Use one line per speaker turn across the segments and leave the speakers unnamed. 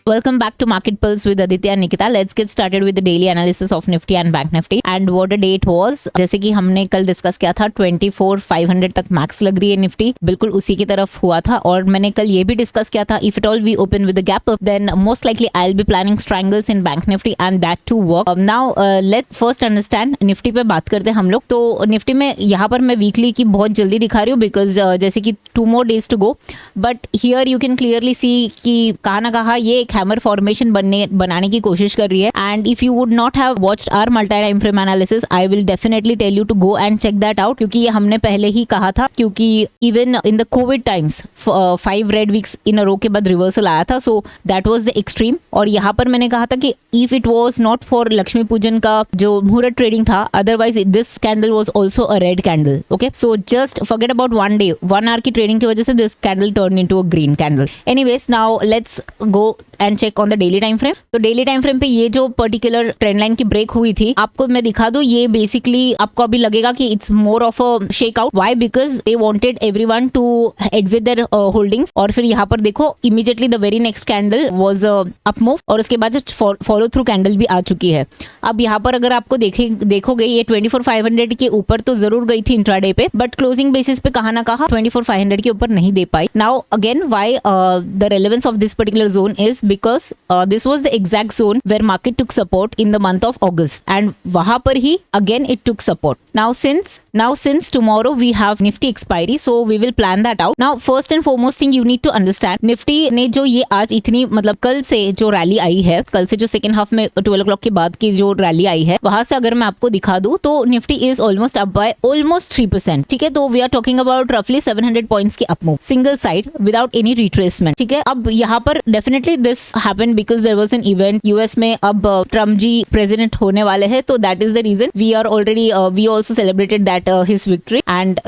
Welcome back to Market Pulse with Aditya and Nikita. Let's get started with the daily analysis of Nifty and Bank Nifty. And what a day it was. जैसे कि हमने कल discuss किया था 24,500 तक max लग रही है निफ्टी, बिल्कुल उसी की तरफ हुआ था. और मैंने कल ये भी डिस्कस किया था, if it all we open with the gap up then most likely I will be planning strangles in Bank Nifty and that to work. Now let's first understand Nifty पे बात करते हैं हम लोग. तो निफ्टी में यहाँ पर मैं वीकली की बहुत जल्दी दिखा रही हूँ बिकॉज जैसे कि 2 more days to go, but here you can clearly सी कि कहा ना कहा ये एक हैमर फॉर्मेशन बनाने की कोशिश कर रही है. And if you would not have watched our multi time frame analysis I will definitely tell you to go and check that out, क्योंकि ये हमने पहले ही कहा था. क्योंकि even in the covid times 5 red weeks in a row के बाद रिवर्सल आया था, so that was the extreme. और यहाँ पर मैंने कहा था कि if it was not for Lakshmi पूजन का जो मुहूर्त ट्रेडिंग था, otherwise this candle was also a red candle. Okay, so just forget about 1 day 1 hour की ट्रेडिंग की वजह से this candle turn into a green candle. Anyways, now let's go and check on the daily time frame. तो daily time frame पे ये जो particular trend line की break हुई थी, आपको मैं दिखा दूं, ये बेसिकली आपको अभी लगेगा कि it's more of a shake out. Why? Because they wanted everyone to exit their holdings. और फिर यहाँ पर देखो immediately the very next candle was up move और उसके बाद फॉलो थ्रू कैंडल भी आ चुकी है. अब यहाँ पर अगर आपको देखोगे ये 24,500 के ऊपर तो जरूर गई थी इंट्राडे पे, बट क्लोजिंग बेसिस पे कहा ना कहा 24,500 के ऊपर नहीं दे पाई. Now again why the relevance of this particular zone is because this was the exact zone where market took support in the month of August, and वहां पर ही again it took support. Now since tomorrow we have Nifty expiry, so we will plan that out. Now first and foremost thing you need to understand, Nifty ने जो ये आज इतनी मतलब कल से जो रैली आई है, कल से जो सेकेंड हाफ में 12 o'clock के बाद की जो रैली आई है, वहां से अगर मैं आपको दिखा दूं तो Nifty is almost up by almost 3%. ठीक है, तो we are talking about roughly 700 points की up move single side without any retracement. ठीक है, अब यहाँ पर definitely this happened because there was an event. US में अब ट्रम्प जी प्रेसिडेंट होने वाले हैं, तो that is the reason we are already we also celebrated that his victory. And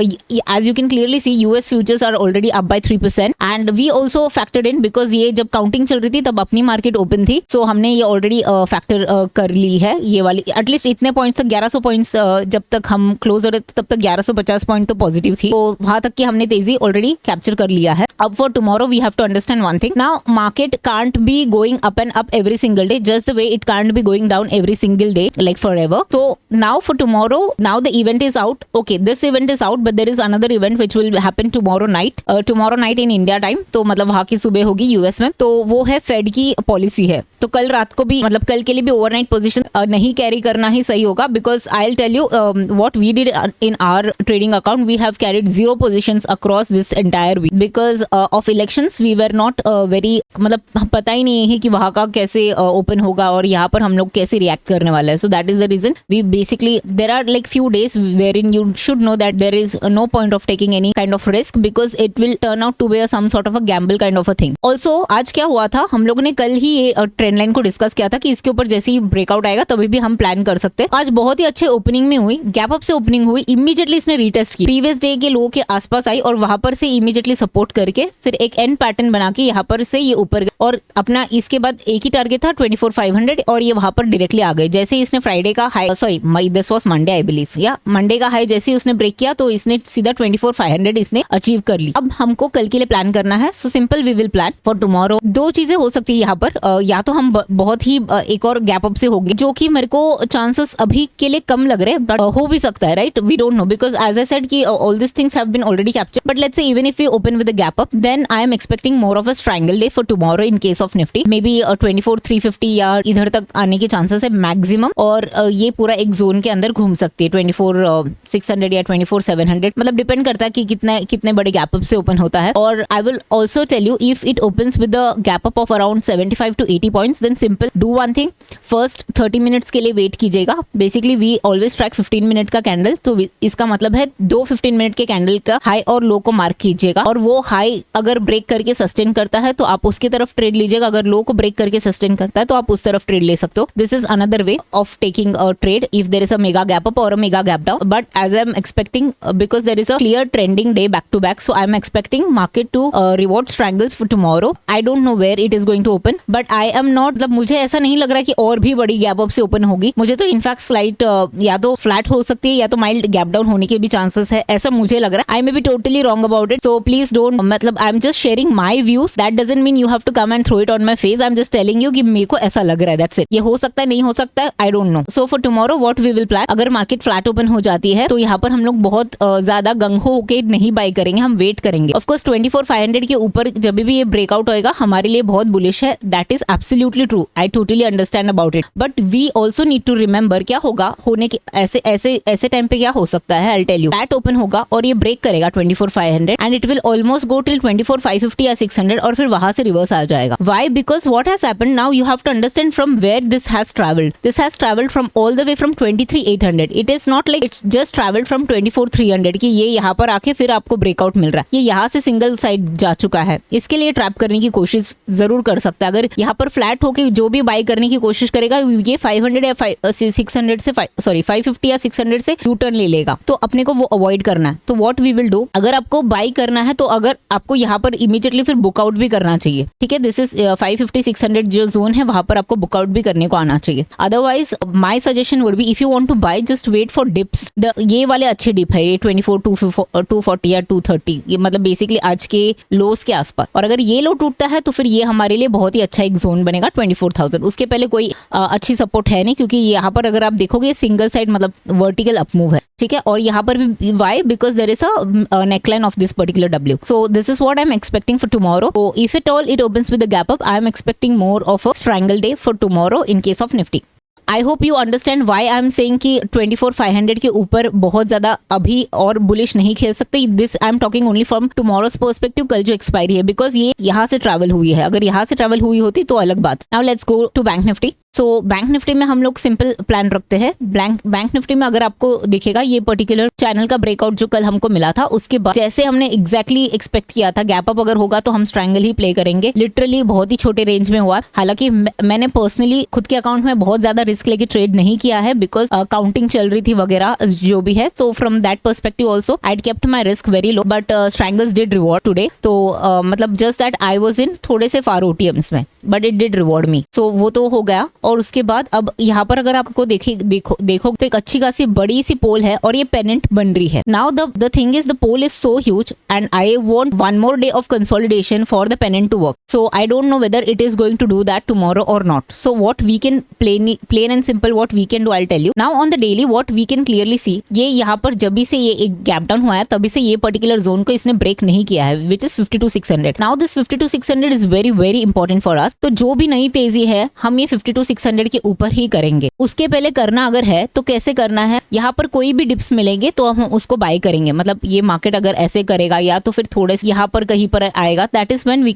as you can clearly see, US futures are already up by 3%. And we also factored in because ये जब counting चल रही थी तब अपनी market open थी, so हमने ये ऑलरेडी फैक्टर कर ली है ये वाली. एटलीस्ट इतने पॉइंट्स तक 1100 पॉइंट्स जब तक हम क्लोज हो रहे थे तब तक 1150 पॉइंट तो पॉजिटिव थी, तो वहां तक की हमने तेजी ऑलरेडी कैप्चर कर लिया है. अब for tomorrow we have to understand one thing. Now market can't be going up and up every single day, just the way it can't be going down every single day like forever. So now for tomorrow, now the event is out. Okay, this event is out, but there is another event which will happen tomorrow night. Tomorrow night in India time. तो मतलब वहाँ की सुबह होगी US में. तो वो है फेड की पॉलिसी है. तो कल रात को भी मतलब कल के लिए भी ओवरनाइट पोजीशन नहीं कैरी करना ही सही होगा, because I will tell you what we did in our trading account. We have carried 0 positions across this entire week because of elections. We were not very मतलब पता ही नहीं है कि वहां का कैसे ओपन होगा और यहाँ पर हम लोग कैसे रिएक्ट करने वाले हैं. So that is the reason we basically there are like few days where in you should know that there is no point of taking any kind of risk because it will turn out to be some sort of a gamble kind of a thing. Also आज क्या हुआ था, हम लोगों ने कल ही ये trend line को डिस्कस किया था कि इसके ऊपर जैसे ही ब्रेकआउट आएगा तभी भी हम प्लान कर सकते हैं. आज बहुत ही अच्छे ओपनिंग में हुई, गैप अप से ओपनिंग हुई, इमीडिएटली इसने रीटेस्ट की, प्रीवियस डे के लो के आसपास आई और वहां पर से इमीडिएटली सपोर्ट करके फिर एक एंड पैटर्न बना के यहाँ पर से ये ऊपर और अपना इसके बाद एक ही टारगेट था 24,500 और ये वहां पर डायरेक्टली आ गए. जैसे ही इसने फ्राइडे का high sorry this was Monday I believe, या मंडे का हाई जैसे ही उसने ब्रेक किया तो इसने सीधा 24,500 इसने अचीव कर ली. अब हमको कल के लिए प्लान करना है, so simple we will plan for tomorrow. 2 चीजें हो सकती है यहाँ पर, या तो हम बहुत ही एक और गैप अप से होंगे जो कि मेरे को चांसेस अभी के लिए कम लग रहे हैं, बट हो भी सकता है, right? We don't know because as I said कि all this things have been already captured. But let's say even if we open with a gap up then I am expecting more of a strangle day for tomorrow in case of Nifty. May be 24,350 या इधर तक आने के chances है maximum, और ये पूरा एक जोन के अंदर घूम सकती है 24,600 या 24,700, मतलब डिपेंड करता है कि कितने बड़े गैप अप से ओपन होता है. और I will also tell you if it opens with a gap up of around 75 to 80 points then simple do one thing, first 30 minutes के लिए वेट कीजिएगा. Basically we always track 15 minute का candle, तो इसका मतलब है 2 15 मिनट के candle का हाई और लो को मार्क कीजिएगा, और वो हाई अगर ब्रेक करके सस्टेन करता है तो आप उसकी तरफ ट्रेड लीजिएगा, अगर लो को ब्रेक करके सस्टेन करता है तो आप उस तरफ ट्रेड ले सकते हो. This is another way of taking a trade if there is a mega gap up और a mega gap down. But as I am expecting because there is a clear trending day back to back, so I am expecting market to reward strangles for tomorrow. I don't know where it is going to open, but I am not मतलब मुझे ऐसा नहीं लग रहा कि और भी बड़ी गैप अप से ओपन होगी. मुझे तो इनफैक्ट स्लाइट या तो फ्लैट हो सकती है या तो माइल्ड गैप डाउन होने के भी चांसेस है, ऐसा मुझे लग रहा है. I may be totally wrong about it, so please don't मतलब I am just sharing my views, that doesn't mean you have to come and throw it on my face, I am just telling you कि मेरे को ऐसा लग रहा है, that's it. ये हो सकता है, नहीं हो सकता है, I don't know. So for tomorrow what we will plan, अगर मार्केट फ्लैट ओपन हो जाती है तो यहाँ पर हम लोग बहुत ज्यादा गंग हो के नहीं बाय करेंगे, हम वेट करेंगे। ऑफकोर्स 24,500 के ऊपर जब भी ये ब्रेकआउट होएगा हमारे लिए बहुत बुलिश है, that is absolutely true, I totally understand about it, but we also need to remember क्या होगा होने के ऐसे टाइम पे क्या हो सकता है, I tell you. Flat open होगा और ये ब्रेक करेगा 24,500 and it will almost go till 24,550 या 600 और फिर वहां से रिवर्स आ जाएगा। Why? Because what has happened now, you have to understand from where this has travelled. This has travelled from all the way from 23,800। It is not like it's just travelled from 24,300 कि ये यहाँ पर आके फिर आपको breakout मिल रहा है। ये यहाँ से सिंगल साइड जा चुका है, इसके लिए ट्रैप करने की कोशिश जरूर कर सकता है। अगर यहाँ पर फ्लैट होके जो भी बाय करने की कोशिश करेगा ये 500 या 600 से 550 या 600 से यू टर्न ले लेगा, तो अपने को वो अवॉइड करना है। तो व्हाट वी विल डू, अगर आपको बाय करना है तो अगर आपको यहाँ पर इमीडिएटली फिर बुकआउट भी करना चाहिए, ठीक है। दिस इज 550-600 जो जोन है वहां पर आपको बुकआउट भी करने को आना चाहिए। Otherwise my suggestion would be if you want to buy just wait for dips. ये वाले अच्छे डिप है, ये 24,240 या 230, ये मतलब बेसिकली आज के लोस के आसपास। और अगर ये लो टूटता है तो फिर ये हमारे लिए बहुत ही अच्छा एक जोन बनेगा 24,000। उसके पहले कोई अच्छी सपोर्ट है नहीं, क्योंकि यहाँ पर अगर आप देखोगे सिंगल साइड मतलब वर्टिकल अपमूव है, ठीक है। और यहाँ पर भी why, because there is a neckline of this particular W. So this is what I am expecting for tomorrow. So if at all it opens with a gap up, I am expecting more of a strangle day for tomorrow in case of Nifty. I hope you understand why I am saying कि 24,500 के ऊपर बहुत ज्यादा अभी और bullish नहीं खेल सकते। This I am talking only from tomorrow's perspective, कल जो एक्सपायरी है, बिकॉज ये यहाँ से ट्रैवल हुई है। अगर यहाँ से ट्रैवल हुई होती तो अलग बात। Now let's go to Bank Nifty. So Bank Nifty में हम लोग सिंपल प्लान रखते हैं। बैंक निफ्टी में अगर आपको दिखेगा ये पर्टिकुलर चैनल का ब्रेकआउट जो कल हमको मिला था, उसके बाद जैसे हमने एग्जैक्टली एक्सपेक्ट किया था, गैप अप अगर होगा तो हम स्ट्रैंगल ही प्ले करेंगे। लिटरली बहुत ही छोटे रेंज में हुआ। हालांकि मैंने पर्सनली खुद के अकाउंट में बहुत ज्यादा रिस्क लेके ट्रेड नहीं किया है, बिकॉज काउंटिंग चल रही थी वगैरह जो भी है। तो from that perspective also I kept my risk very low, but strangles did reward today. तो मतलब just that I was in थोड़े से फार ओटीएम्स में, बट इट डिड रिवॉर्ड मी। सो वो तो हो गया। और उसके बाद अब यहाँ पर अगर आपको देखो तो एक अच्छी खासी बड़ी सी पोल है और ये पेनेंट बन रही है। Now the thing is the pole is so huge and I want one more day of consolidation for the pennant to work. So I don't know whether it is going to do that tomorrow और not. So what we can plain and simple what we can do, I tell you. Now on the daily what we can clearly see, ये यहाँ पर जब भी से ये एक gap down हुआ है तभी से ये पर्टिकुलर जोन को इसने ब्रेक नहीं किया है, which is 52,600। Now this 52,600 is very very important for us. तो जो भी नई तेजी है हम ये 52,600 के ऊपर ही करेंगे। उसके पहले करना अगर है तो कैसे करना है, यहाँ पर कोई भी डिप्स मिलेंगे तो हम उसको बाय करेंगे। मतलब ये मार्केट अगर ऐसे करेगा या तो फिर थोड़े से यहाँ पर कहीं पर आएगा, that is when we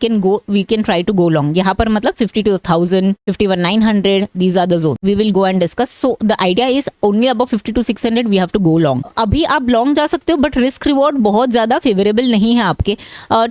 can try to go long. यहाँ पर मतलब 52,000, 51,900, these are the zone we will go and discuss. So the idea is only above 52,600 we have to go long. अभी आप लॉन्ग जा सकते हो, बट रिस्क रिवॉर्ड बहुत ज्यादा फेवरेबल नहीं है आपके।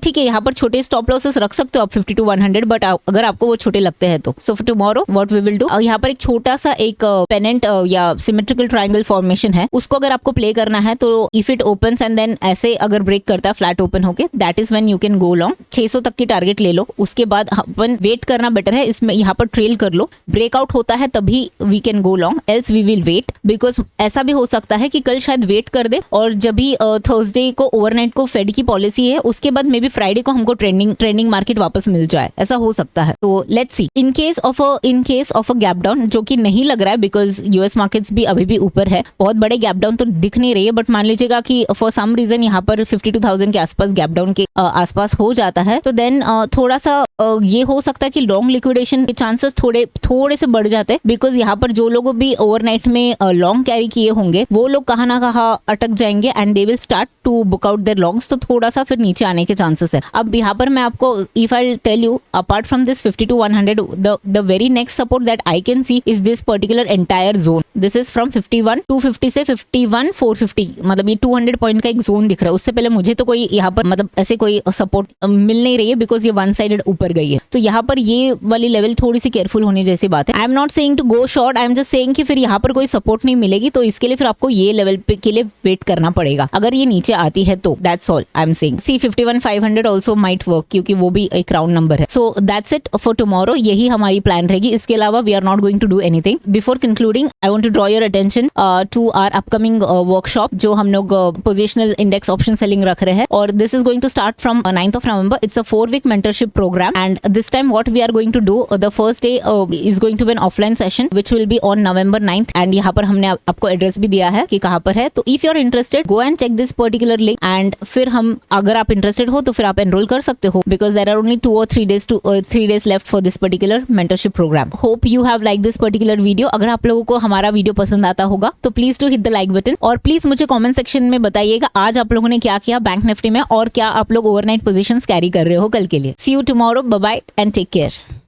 ठीक है, यहाँ पर छोटे स्टॉप लॉसेस रख सकते हो आप 52,100, बट अगर आपको वो छोटे लगते हैं तो। So for tomorrow what we will do, यहाँ पर एक छोटा सा एक पेनेंट या सिमेट्रिकल ट्रायंगल फॉर्मेशन है, उसको अगर आपको प्ले करना है तो if it opens and then ऐसे अगर ब्रेक करता है फ्लैट ओपन होके, that is when you can go long. 600 तक की टारगेट ले लो, उसके बाद अपन वेट करना बेटर है। इसमें यहाँ पर ट्रेल कर लो, ब्रेकआउट होता है तभी we can go long, else we will wait. Because ऐसा भी हो सकता है कि कल शायद वेट कर दे और जब भी थर्सडे को ओवरनाइट को फेड की पॉलिसी है, उसके बाद मे बी फ्राइडे को हमको ट्रेंडिंग मार्केट वापस मिल जाए, ऐसा हो सकता है। तो let's see. In case of a gap down, जो कि नहीं लग रहा है बिकॉज यूएस मार्केट्स भी अभी भी ऊपर है, बहुत बड़े गैप डाउन तो दिख नहीं रही है, बट मान लीजिएगा कि फॉर सम रीजन यहाँ पर 52,000 के आसपास गैप डाउन के आसपास हो जाता है, तो देन थोड़ा सा ये हो सकता है कि लॉन्ग लिक्विडेशन के चांसेस थोड़े से बढ़ जाते हैं। बिकॉज यहाँ पर जो लोग भी ओवरनाइट में लॉन्ग कैरी किए होंगे वो लोग कहाँ ना कहाँ अटक जाएंगे and they will start to book out their longs, तो थोड़ा सा फिर नीचे आने के चांसेस है। अब यहाँ पर मैं आपको if I tell you apart from this 52,100, the very next support that I can see is this particular entire zone. This is from 51,250 से 51,450, मतलब ये 200 पॉइंट का एक जोन दिख रहा है। उससे पहले मुझे तो कोई यहाँ पर मतलब ऐसे कोई सपोर्ट मिल नहीं रही है बिकॉज ये वन साइडेड ऊपर गई है। तो यहाँ पर ये वाली लेवल थोड़ी सी केयरफुल होने जैसी बात है। I am not saying to go short, I am just saying कि फिर यहाँ पर कोई सपोर्ट नहीं मिलेगी, तो इसके लिए फिर आपको ये लेवल पे के लिए वेट करना पड़ेगा। अगर ये नीचे आती है तो that's all I am saying. See 51,500 also might work, क्योंकि वो भी एक राउंड नंबर है। So that's it for tomorrow, यही हमारी प्लान रहेगी। इसके अलावा we are not going to do anything. Before concluding I want to draw your attention to our upcoming workshop, जो हम लोग पोजिशनल इंडेक्स ऑप्शन सेलिंग रख रहे हैं, और this is going to start start from 9th of November. It's a 4-week mentorship program, and this time what we are going to do, the first day is going to be an offline session which will be on November 9th, and यहाँ पर हमने आपको address भी दिया है कि कहाँ पर है. तो if you are interested, go and check this particular link, and फिर हम अगर आप इंटरेस्टेड हो तो फिर आप एनरोल कर सकते हो, because there are only 2 or 3 days left for this particular mentorship program. Hope you have liked this particular video. अगर आप लोगों को हमारा वीडियो पसंद आता होगा तो please to hit the like button, और प्लीज मुझे कमेंट सेक्शन में बताइएगा आज आप लोगों ने क्या किया बैंक निफ्टी में, और क्या आप लोग ओवरनाइट पोजीशंस कैरी कर रहे हो कल के लिए. See you tomorrow, bye bye and take care.